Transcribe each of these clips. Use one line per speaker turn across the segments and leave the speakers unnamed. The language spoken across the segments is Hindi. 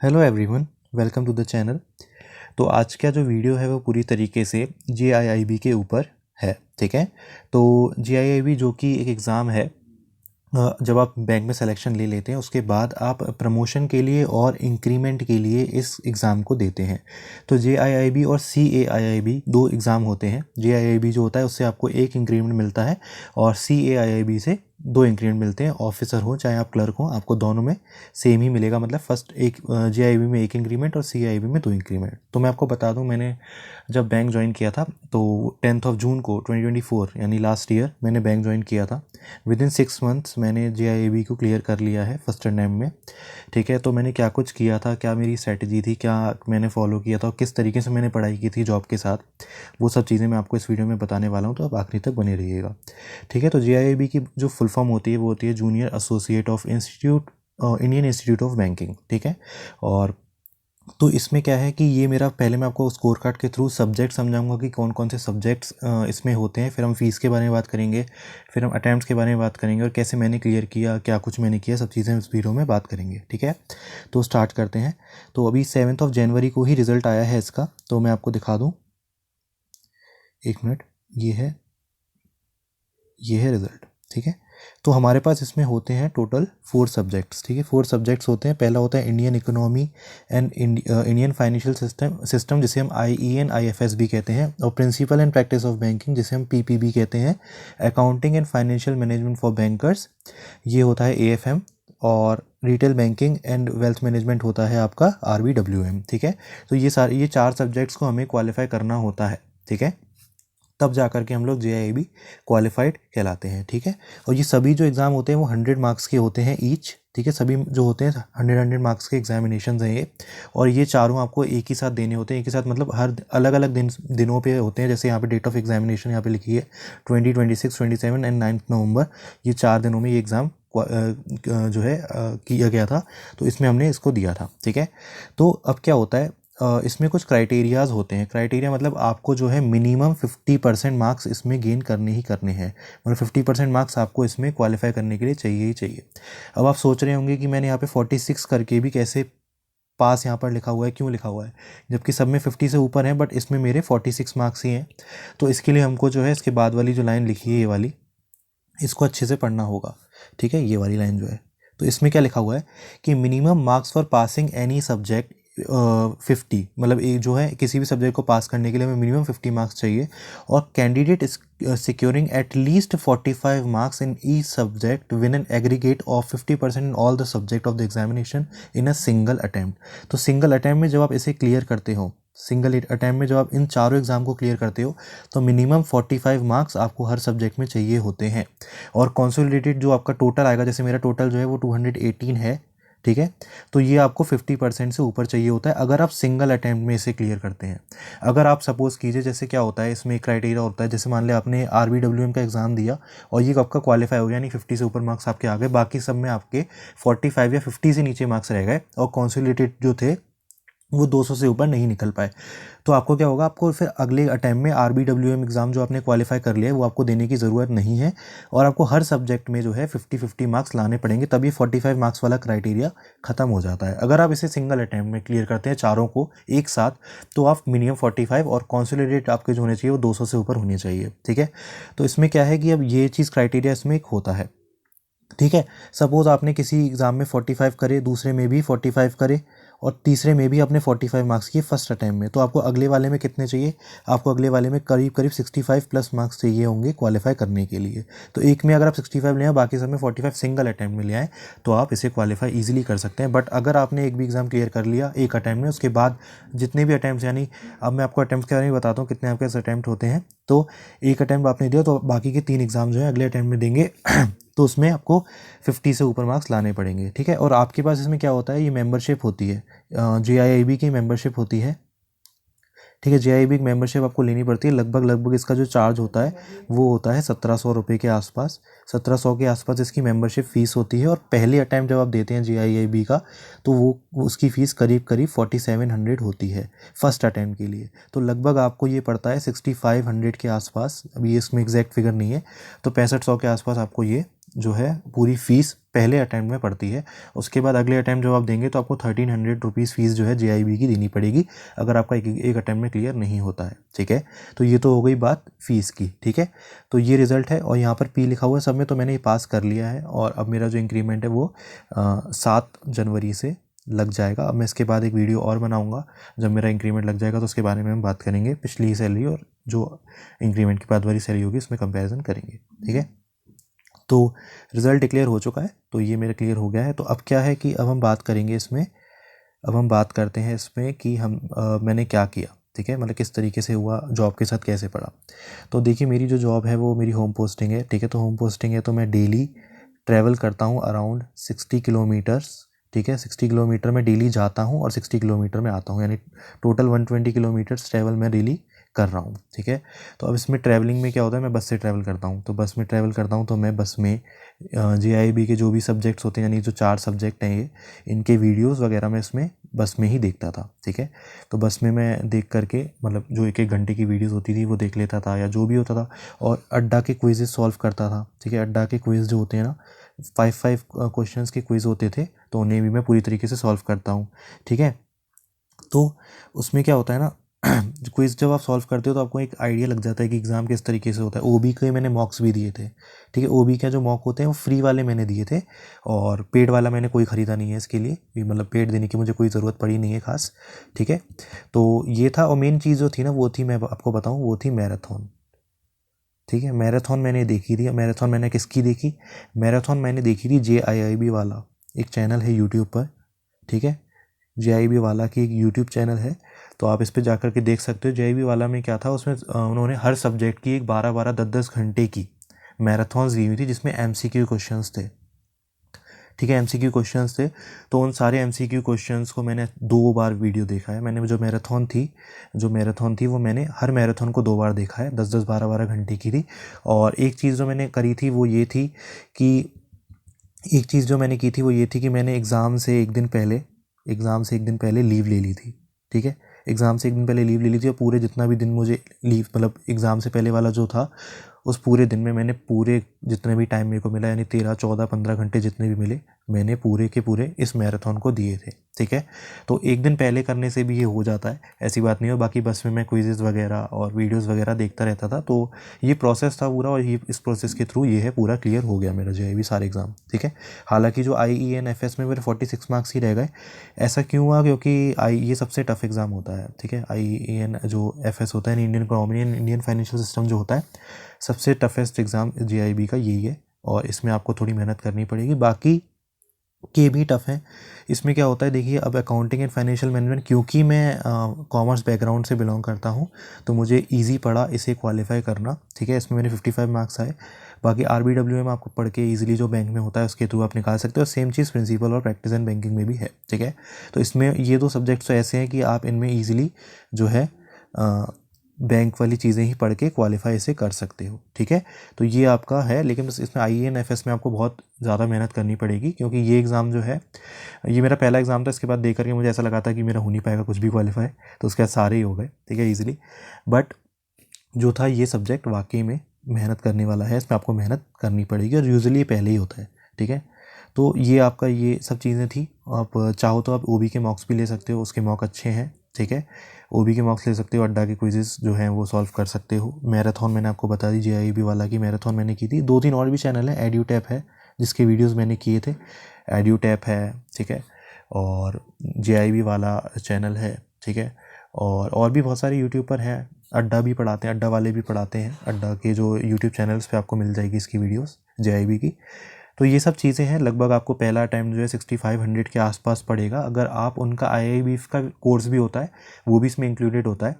Hello everyone, welcome to the channel. तो आज का जो वीडियो है वो पूरी तरीके से JIIB के ऊपर है। ठीक है। तो JIIB जो कि एक एग्ज़ाम है, जब आप बैंक में सिलेक्शन ले लेते हैं उसके बाद आप प्रमोशन के लिए और इंक्रीमेंट के लिए इस एग्ज़ाम को देते हैं। तो JIIB और CAIIB दो एग्ज़ाम होते हैं। JIIB जो होता है उससे आपको एक इंक्रीमेंट मिलता है और CAIIB से दो इंक्रीमेंट मिलते हैं। ऑफिसर हो चाहे आप क्लर्क हो, आपको दोनों में सेम ही मिलेगा। मतलब फर्स्ट एक JIIB में एक इंक्रीमेंट और CAIIB में दो इंक्रीमेंट। तो मैं आपको बता दूं, मैंने जब बैंक ज्वाइन किया था तो 10 जून को 2024 यानी लास्ट ईयर मैंने बैंक ज्वाइन किया था। विद इन 6 मंथ्स मैंने JIIB को क्लियर कर लिया है फर्स्ट टाइम में। ठीक है। तो मैंने क्या कुछ किया था, क्या मेरी स्ट्रैटेजी थी, क्या मैंने फॉलो किया था और किस तरीके से मैंने पढ़ाई की थी जॉब के साथ, वो सब चीज़ें मैं आपको इस वीडियो में बताने वाला हूँ। तो आप आखिरी तक बने रहिएगा। ठीक है। तो JIIB की जो फुल फॉर्म होती है वो होती है junior associate of Indian institute of banking. ठीक है। और तो इसमें क्या है कि ये मेरा पहले मैं आपको स्कोर कार्ड के थ्रू सब्जेक्ट समझाऊंगा कि कौन कौन से सब्जेक्ट्स इसमें होते हैं। फिर हम फीस के बारे में बात करेंगे, फिर हम अटैम्प्ट्स के बारे में बात करेंगे और कैसे मैंने क्लियर किया, क्या कुछ मैंने किया, सब चीज़ें इस वीडियो में बात करेंगे। ठीक है। तो स्टार्ट करते हैं। तो अभी 7 जनवरी को ही रिज़ल्ट आया है इसका, तो मैं आपको दिखा दूँ। एक मिनट, ये है रिज़ल्ट। ठीक है। तो हमारे पास इसमें होते हैं टोटल 4 सब्जेक्ट्स। ठीक है, 4 सब्जेक्ट्स होते हैं। पहला होता है Indian economy and Indian financial system जिसे हम IEN IFS भी कहते हैं, और principle and practice of banking जिसे हम PPB कहते हैं। Accounting and financial management for bankers ये होता है AFM। और retail banking and wealth management होता है आपका RBWM। ठीक है। तो ये 4 सब्जेक्ट्स को हमें क्वालिफाई करना होता है। ठीक है। तब जा कर के हम लोग JIIB क्वालिफाइड कहलाते हैं। ठीक है। और ये सभी जो एग्ज़ाम होते हैं वो 100 मार्क्स के होते हैं ईच। ठीक है। सभी जो होते हैं 100 मार्क्स के एग्जामिनेशन हैं ये। और ये चारों आपको एक ही साथ देने होते हैं। एक ही साथ मतलब हर अलग अलग दिनों पे होते हैं। जैसे यहाँ पे डेट ऑफ एग्जामिनेशन यहाँ पे लिखी है 20, 26, 27 एंड 9 नवंबर। ये 4 दिनों में ये एग्ज़ाम जो है किया गया था। तो इसमें हमने इसको दिया था। ठीक है। तो अब क्या होता है, इसमें कुछ क्राइटेरियाज़ होते हैं। क्राइटेरिया मतलब आपको जो है मिनिमम 50% मार्क्स इसमें गेन करने ही करने हैं। मतलब 50% मार्क्स आपको इसमें क्वालिफाई करने के लिए चाहिए ही चाहिए। अब आप सोच रहे होंगे कि मैंने यहाँ पे 46 करके भी कैसे पास यहाँ पर लिखा हुआ है, क्यों लिखा हुआ है, जबकि सब में 50 से ऊपर है बट इसमें मेरे 46 मार्क्स ही हैं। तो इसके लिए हमको जो है इसके बाद वाली जो लाइन लिखी है ये वाली, इसको अच्छे से पढ़ना होगा। ठीक है। ये वाली लाइन जो है, तो इसमें क्या लिखा हुआ है कि minimum marks for passing any subject 50। मतलब एक जो है किसी भी सब्जेक्ट को पास करने के लिए हमें मिनिमम 50 मार्क्स चाहिए। और candidate securing at least 45 marks in each subject win an aggregate of 50% in all the subject of the examination in a single attempt. तो सिंगल अटैम्प्ट में जब आप इसे क्लियर करते हो, सिंगल अटैम्प्ट में जब आप इन चारों एग्जाम को क्लियर करते हो, तो मिनिमम 45 मार्क्स आपको हर सब्जेक्ट में चाहिए होते हैं। और कॉन्सोलिडेटेड जो आपका टोटल आएगा, जैसे मेरा टोटल जो है वो 218 है। ठीक है। तो ये आपको 50% से ऊपर चाहिए होता है अगर आप सिंगल अटैम्प्ट में इसे क्लियर करते हैं। अगर आप सपोज़ कीजिए, जैसे क्या होता है इसमें एक क्राइटेरिया होता है, जैसे मान लिया आपने RBWM का एग्ज़ाम दिया और ये आपका क्वालिफाई हो गया, यानी 50 से ऊपर मार्क्स आपके आ गए, बाकी सब में आपके 45 या 50 से नीचे मार्क्स रह गए और कॉन्सोलिडेटेड जो थे वो 200 से ऊपर नहीं निकल पाए, तो आपको क्या होगा, आपको फिर अगले अटैम्प्ट में RBWM एग्ज़ाम जो आपने क्वालिफाई कर लिया है वो आपको देने की ज़रूरत नहीं है। और आपको हर सब्जेक्ट में जो है 50-50 मार्क्स लाने पड़ेंगे, तभी 45 मार्क्स वाला क्राइटेरिया ख़त्म हो जाता है। अगर आप इसे सिंगल अटैम्प्ट में क्लियर करते हैं चारों को एक साथ, तो आप मिनिमम 45 और कॉन्सोलिडेट आपके जो होने चाहिए वो 200 से ऊपर होने चाहिए। ठीक है। तो इसमें क्या है कि अब ये चीज़ क्राइटेरिया इसमें एक होता है। ठीक है। सपोज़ आपने किसी एग्ज़ाम में 45 करे, दूसरे में भी 45 करे और तीसरे में भी आपने 45 मार्क्स किए फर्स्ट अटैम्प्ट में, तो आपको अगले वाले में कितने चाहिए, आपको अगले वाले में करीब करीब 65 प्लस मार्क्स चाहिए होंगे क्वालिफाई करने के लिए। तो एक में अगर आप 65 ले आए, बाकी सब में 45 सिंगल अटैम्प्ट में ले आए, तो आप इसे क्वालिफाई ईजिली कर सकते हैं। बट अगर आपने एक भी एग्ज़ाम क्लियर कर लिया एक अटैम्प्ट में, उसके बाद जितने भी अटैम्प्ट, यानी अब मैं आपको अटैम्प्ट के बारे में बताता हूँ कितने आपके अटैम्प्ट होते हैं। तो एक अटैम्प्ट आपने दिया तो बाकी के 3 एग्ज़ाम जो है अगले अटैम्प्ट में देंगे तो उसमें आपको 50 से ऊपर मार्क्स लाने पड़ेंगे। ठीक है। और आपके पास इसमें क्या होता है, ये मेंबरशिप होती है, JIIB की मेंबरशिप होती है। ठीक है। JIIB की मेंबरशिप आपको लेनी पड़ती है। लगभग इसका जो चार्ज होता है वो होता है 1700 रुपये के आसपास। 1700 के आसपास इसकी मेंबरशिप फ़ीस होती है। और पहले अटैम्प्ट जब आप देते हैं JIIB का, तो वो उसकी फ़ीस करीब करीब 4700 होती है फर्स्ट अटैम्प्ट के लिए। तो लगभग आपको ये पड़ता है 6500 के आसपास। अभी इसमें एग्जैक्ट फिगर नहीं है, तो 6500 के आसपास आपको ये जो है पूरी फ़ीस पहले अटैम्प्ट में पड़ती है। उसके बाद अगले अटैम्प्ट जब आप देंगे तो आपको 1300 रुपीज़ फ़ीस जो है JIB की देनी पड़ेगी अगर आपका एक अटैम्प्ट में क्लियर नहीं होता है। ठीक है, तो ये तो हो गई बात फ़ीस की। ठीक है, तो ये रिज़ल्ट है और यहाँ पर P लिखा हुआ है सब में, तो मैंने ये पास कर लिया है और अब मेरा जो इंक्रीमेंट है वो 7 जनवरी से लग जाएगा। अब मैं इसके बाद एक वीडियो और बनाऊंगा, जब मेरा इंक्रीमेंट लग जाएगा तो उसके बारे में हम बात करेंगे, पिछली सैलरी और जो इंक्रीमेंट के बाद वाली सैलरी होगी उसमें कंपैरिजन करेंगे। ठीक है, तो रिज़ल्ट डिक्लेयर हो चुका है, तो ये मेरा क्लियर हो गया है। तो अब क्या है कि अब हम बात करेंगे इसमें, अब हम बात करते हैं इसमें कि मैंने क्या किया। ठीक है, मतलब किस तरीके से हुआ, जॉब के साथ कैसे पड़ा। तो देखिए मेरी जो जॉब है वो मेरी होम पोस्टिंग है। ठीक है, तो होम पोस्टिंग है तो मैं डेली ट्रैवल करता हूँ अराउंड 60 किलोमीटर्स। ठीक है, 60 किलोमीटर मैं डेली जाता हूँ और 60 किलोमीटर में आता हूँ, यानी टोटल 120 किलोमीटर्स ट्रैवल मैं डेली कर रहा हूँ। ठीक है, तो अब इसमें ट्रैवलिंग में क्या होता है, मैं बस से ट्रैवल करता हूँ, तो बस में ट्रैवल करता हूँ तो मैं बस में JIB के जो भी सब्जेक्ट्स होते हैं, यानी जो 4 सब्जेक्ट हैं ये, इनके वीडियोज़ वगैरह मैं इसमें बस में ही देखता था। ठीक है, तो बस में मैं देख करके, मतलब जो 1-1 घंटे की वीडियोज़ होती थी वो देख लेता था या जो भी होता था, और अड्डा के क्विज़ेस सॉल्व करता था। ठीक है, अड्डा के क्विज़ जो होते हैं ना, 5 क्वेश्चंस के क्विज़ होते थे, तो उन्हें भी मैं पूरी तरीके से सॉल्व करता हूँ। ठीक है, तो उसमें क्या होता है ना, क्विज़ जब आप सॉल्व करते हो तो आपको एक आइडिया लग जाता है कि एग्ज़ाम किस तरीके से होता है। OB के मैंने मॉक्स भी दिए थे। ठीक है, OB के जो मॉक होते हैं वो फ्री वाले मैंने दिए थे, और पेड वाला मैंने कोई ख़रीदा नहीं है इसके लिए भी, मतलब पेड देने की मुझे कोई ज़रूरत पड़ी नहीं है ख़ास। ठीक है, तो ये था, और मेन चीज़ जो थी ना वो थी, मैं आपको बताऊँ, वो थी मैराथन। ठीक है, मैराथन मैंने देखी थी। मैराथन मैंने किसकी देखी, मैराथन मैंने देखी थी JIIB वाला एक चैनल है यूट्यूब पर। ठीक है, JIB वाला की एक यूट्यूब चैनल है, तो आप इस पर जा कर के देख सकते हो। JIB वाला में क्या था, उसमें उन्होंने हर सब्जेक्ट की एक 12-12, 10-10 घंटे की मैराथन्स दी हुई थी, जिसमें MCQ क्वेश्चंस थे। ठीक है, MCQ क्वेश्चंस थे, तो उन सारे MCQ क्वेश्चंस को मैंने 2 बार वीडियो देखा है। मैंने जो मैराथन थी वो मैंने हर मैराथन को 2 बार देखा है, 10-10, 12-12 घंटे की थी। और एक चीज़ जो मैंने करी थी वो ये थी कि मैंने एग्ज़ाम से एक दिन पहले लीव ले ली थी। ठीक है, एग्ज़ाम से एक दिन पहले लीव ले ली थी, और पूरे जितना भी दिन मुझे लीव, मतलब एग्ज़ाम से पहले वाला जो था, उस पूरे दिन में मैंने पूरे जितने भी टाइम मेरे को मिला, यानी 13, 14, 15 घंटे जितने भी मिले, मैंने पूरे के पूरे इस मैराथन को दिए थे। ठीक है, तो एक दिन पहले करने से भी ये हो जाता है, ऐसी बात नहीं है। बाकी बस में मैं क्विज़ेज़ वगैरह और वीडियोज़ वगैरह देखता रहता था, तो ये प्रोसेस था पूरा, और ये इस प्रोसेस के थ्रू ये है पूरा क्लियर हो गया मेरा JIB सारे एग्ज़ाम। ठीक है, हालांकि जो IEN FS में मेरे 46 मार्क्स ही रह गए। ऐसा क्यों हुआ, क्योंकि ये सबसे टफ एग्ज़ाम होता है। ठीक है, IEN जो FS होता है, Indian economy and Indian financial system जो होता है, सबसे टफेस्ट एग्ज़ाम JIB का यही है, और इसमें आपको थोड़ी मेहनत करनी पड़ेगी। बाकी के भी टफ हैं। इसमें क्या होता है, देखिए अब अकाउंटिंग एंड फाइनेंशियल मैनेजमेंट, क्योंकि मैं कॉमर्स बैकग्राउंड से बिलोंग करता हूँ, तो मुझे इजी पड़ा इसे क्वालिफाई करना। ठीक है, इसमें मेरे 55 मार्क्स आए। बाकी RBWM आपको पढ़ के ईजिली जो बैंक में होता है उसके थ्रू आप निकाल सकते हो, सेम चीज़ प्रिंसिपल और प्रैक्टिस एंड बैंकिंग में भी है। ठीक है, तो इसमें ये 2 सब्जेक्ट्स तो ऐसे हैं कि आप इनमें ईजिली जो है बैंक वाली चीज़ें ही पढ़ के क्वालिफाई इसे कर सकते हो। ठीक है, तो ये आपका है, लेकिन बस इसमें IEN FS में आपको बहुत ज़्यादा मेहनत करनी पड़ेगी, क्योंकि ये एग्ज़ाम जो है, ये मेरा पहला एग्ज़ाम था। इसके बाद देख करके मुझे ऐसा लगा था कि मेरा हो नहीं पाएगा कुछ भी क्वालिफाई, तो उसके बाद सारे ही हो गए। ठीक है, ईजिली। बट जो था ये सब्जेक्ट वाकई में मेहनत करने वाला है, इसमें आपको मेहनत करनी पड़ेगी, और यूजुअली पहले ही होता है। ठीक है, तो ये आपका ये सब चीज़ें थी। आप चाहो तो आप OB के मॉक्स भी ले सकते हो, उसके मॉक अच्छे हैं। ठीक है, OB के मॉक्स ले सकते हो, अड्डा के क्विज़ेस जो हैं वो सॉल्व कर सकते हो। मैराथन मैंने आपको बता दी, JIB वाला की मैराथन मैंने की थी। 2-3 और भी चैनल है, एड्यूटैप है जिसके वीडियोज़ मैंने किए थे, एड्यूटैप है। ठीक है, और JIB वाला चैनल है। ठीक है, और भी बहुत सारे यूट्यूब पर हैं, अड्डा भी पढ़ाते हैं, अड्डा वाले भी पढ़ाते हैं। अड्डा के जो यूट्यूब चैनल्स पे आपको मिल जाएगी इसकी वीडियोस JIB की। तो ये सब चीज़ें हैं। लगभग आपको पहला टाइम जो है 6500 के आसपास पड़ेगा। अगर आप उनका IIB का कोर्स भी होता है, वो भी इसमें इंक्लूडेड होता है,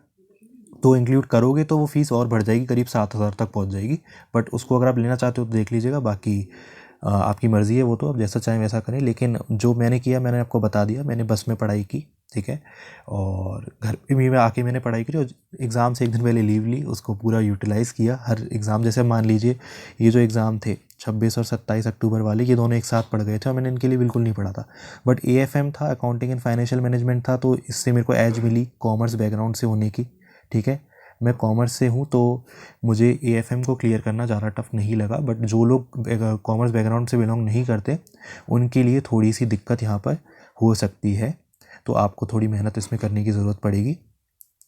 तो इंक्लूड करोगे तो वो फ़ीस और बढ़ जाएगी, करीब 7000 तक पहुंच जाएगी। बट उसको अगर आप लेना चाहते हो तो देख लीजिएगा, बाकी आपकी मर्ज़ी है, वो तो आप जैसा चाहें वैसा करें। लेकिन जो मैंने किया मैंने आपको बता दिया, मैंने बस में पढ़ाई की। ठीक है, और घर पे भी मैं आके मैंने पढ़ाई की, और एग्ज़ाम से एक दिन पहले लीव ली, उसको पूरा यूटिलाइज़ किया। हर एग्ज़ाम, जैसे मान लीजिए ये जो एग्ज़ाम थे 26 और 27 अक्टूबर वाले, ये दोनों एक साथ पढ़ गए थे, और मैंने इनके लिए बिल्कुल नहीं पढ़ा था। बट AFM था, अकाउंटिंग एंड फाइनेंशियल मैनेजमेंट था, तो इससे मेरे को एज मिली कॉमर्स बैकग्राउंड से होने की। ठीक है, मैं कॉमर्स से हूँ तो मुझे AFM को क्लियर करना ज़्यादा टफ नहीं लगा, बट जो लोग कॉमर्स बैकग्राउंड से बिलोंग नहीं करते उनके लिए थोड़ी सी दिक्कत यहाँ पर हो सकती है, तो आपको थोड़ी मेहनत इसमें करने की ज़रूरत पड़ेगी।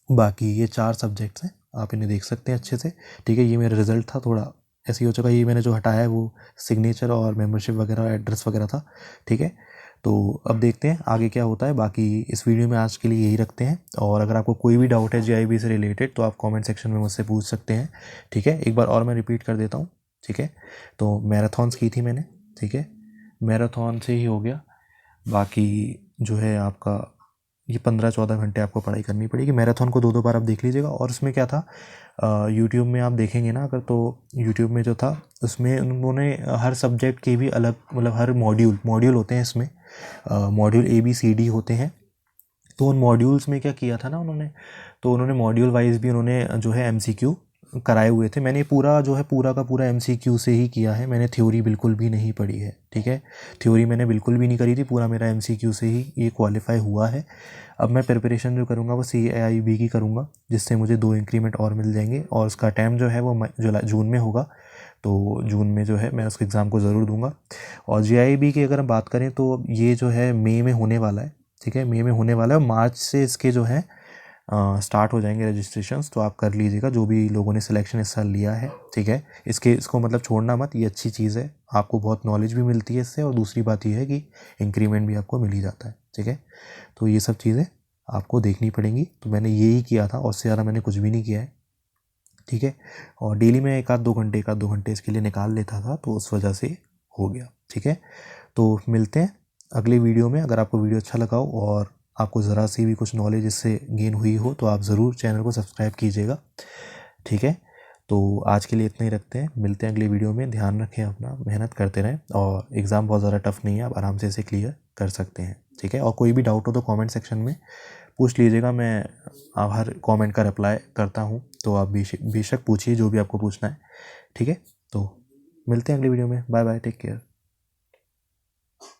बाकी ये 4 सब्जेक्ट्स हैं, आप इन्हें देख सकते हैं अच्छे से, ठीक है। ये मेरा रिज़ल्ट था, थोड़ा ऐसे ही हो चुका, ये मैंने जो हटाया है वो सिग्नेचर और मेंबरशिप वगैरह एड्रेस वगैरह था, ठीक है। तो अब देखते हैं आगे क्या होता है। बाकी इस वीडियो में आज के लिए यही रखते हैं, और अगर आपको कोई भी डाउट है JIB से रिलेटेड तो आप कमेंट सेक्शन में मुझसे पूछ सकते हैं, ठीक है। एक बार और मैं रिपीट कर देता हूँ, ठीक है। तो मैराथॉन्स की थी मैंने, ठीक है, मैराथन से ही हो गया। बाकी जो है आपका ये 15-14 घंटे आपको पढ़ाई करनी पड़ेगी। मैराथन को 2-2 बार आप देख लीजिएगा। और उसमें क्या था, यूट्यूब में आप देखेंगे ना अगर, तो यूट्यूब में जो था उसमें उन्होंने हर सब्जेक्ट के भी अलग, मतलब हर मॉड्यूल होते हैं इसमें, मॉड्यूल ABCD होते हैं। तो उन मॉड्यूल्स में क्या किया था ना उन्होंने, तो उन्होंने मॉड्यूल वाइज भी उन्होंने जो है MCQ कराए हुए थे। मैंने पूरा जो है पूरा का पूरा MCQ से ही किया है, मैंने थ्योरी बिल्कुल भी नहीं पढ़ी है, ठीक है। थ्योरी मैंने बिल्कुल भी नहीं करी थी, पूरा मेरा MCQ से ही ये क्वालिफाई हुआ है। अब मैं प्रिपरेशन जो करूँगा वो CAIB की करूँगा, जिससे मुझे 2 इंक्रीमेंट और मिल जाएंगे, और उसका टाइम जो है वो जून में होगा। तो जून में जो है मैं उसके एग्ज़ाम को ज़रूर दूंगा। और JIB की अगर हम बात करें तो ये जो है मई में होने वाला है, ठीक है, मई में होने वाला है। और मार्च से इसके जो है स्टार्ट हो जाएंगे रजिस्ट्रेशंस, तो आप कर लीजिएगा जो भी लोगों ने सिलेक्शन इस साल लिया है, ठीक है। इसको मतलब छोड़ना मत, ये अच्छी चीज़ है, आपको बहुत नॉलेज भी मिलती है इससे, और दूसरी बात ये है कि इंक्रीमेंट भी आपको मिल ही जाता है, ठीक है। तो ये सब चीज़ें आपको देखनी पड़ेंगी। तो मैंने यही किया था, और उससे ज़्यादा मैंने कुछ भी नहीं किया है, ठीक है। और डेली में एक आध दो घंटे इसके लिए निकाल लेता था, तो उस वजह से हो गया, ठीक है। तो मिलते हैं अगले वीडियो में। अगर आपको वीडियो अच्छा लगा हो और आपको ज़रा सी भी कुछ नॉलेज इससे गेन हुई हो तो आप ज़रूर चैनल को सब्सक्राइब कीजिएगा, ठीक है। तो आज के लिए इतना ही रखते हैं, मिलते हैं अगले वीडियो में। ध्यान रखें अपना, मेहनत करते रहें, और एग्ज़ाम बहुत ज़्यादा टफ नहीं है, आप आराम से इसे क्लियर कर सकते हैं, ठीक है। और कोई भी डाउट हो तो कमेंट सेक्शन में पूछ लीजिएगा, मैं हर कमेंट का रिप्लाई करता हूँ, तो आप बेशक पूछिए जो भी आपको पूछना है, ठीक है। तो मिलते हैं अगले वीडियो में, बाय बाय, टेक केयर।